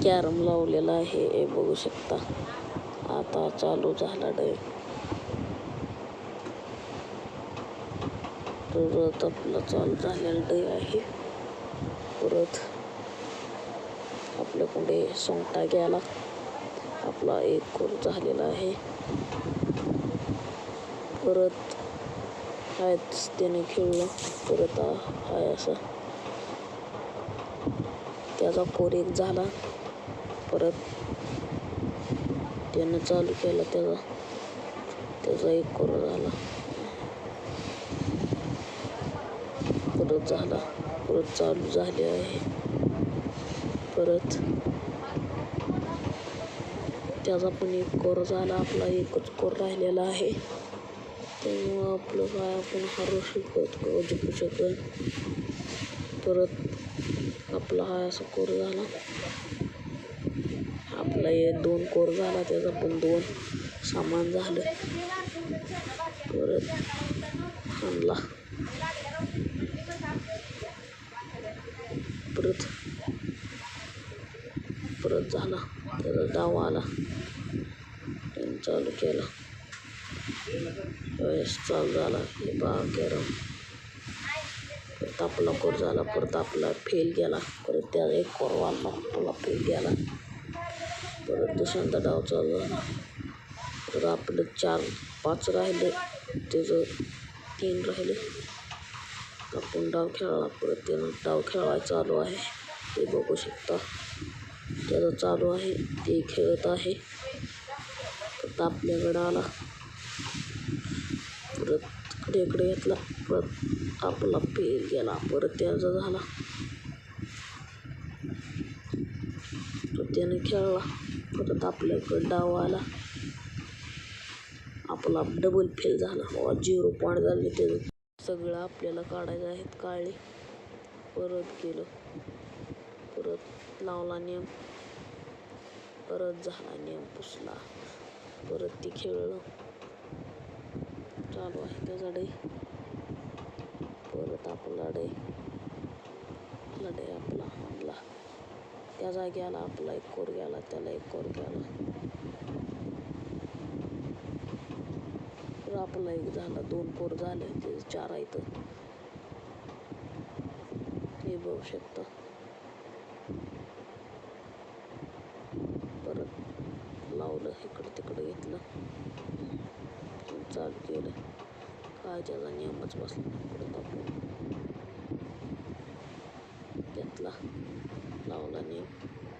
Carrom लावलेला आहे हे बघू शकता. आता चालू झाला डे. परत आपला चालू झालेला डे आहे. परत आपल्या पुढे सोंगटा गेला. आपला एक कोर झालेला आहे. परत हायच त्याने खेळलं. परत हाय असं त्याचा कोर एक झाला. परत त्यानं चालू केला त्याचा एक कोर झाला. परत झाला. परत चालू झाले आहे. परत त्याचा पण एक कोर झाला. आपला एकच कोर राहिलेला आहे. त्यामुळं आपलं काय आपण हरू जिंकू शकत. परत आपला हा असा कोर झाला. आपला हे 2 कोर झाला. त्याचा पण 2 सामान झालं. परत आणला. परत झाला. त्याचा डाव आला. त्याने चालू केला. चालू झाला. हे पहा कॅरम. परत आपला कोर झाला. परत आपला फेल गेला. परत त्याचा एक कोर वाढला. आपला फेल गेला. परत दुसऱ्यांदा डाव चालू झाला. तर आपलं 4-5 राहिले. त्याचं 3 राहिले. आपण डाव खेळला. परत त्यानं डाव खेळायला चालू आहे. ते बघू शकता. त्याचं चालू आहे. ते खेळत आहे. परत आपल्याकडं आला. परत इकडे घेतला. परत आपला फेल गेला. परत त्याचा झाला. परत त्याने खेळला. परत आपल्याकडे डाव आला. आपला डबल फेल झाला. 0 पॉईंट झाले. त्याचं सगळं आपल्याला काढायचं आहेत काढले. परत गेलो. परत लावला नियम. परत झाला नियम पुसला. परत ते खेळलं. चालू आहे त्याचा डे. परत आपला डे आपला आणला. त्या जागेला आपला एक कोर गेला. त्याला एक कोर गेला. तर आपला एक झाला. 2 कोर झाले. ते 4 आहेत. हे बघू शकता. परत लावलं. इकडं तिकडं घेतलं. चालू केलं. काय त्याचा नियमच बसला. परत आपण घेतला. लावला नियम.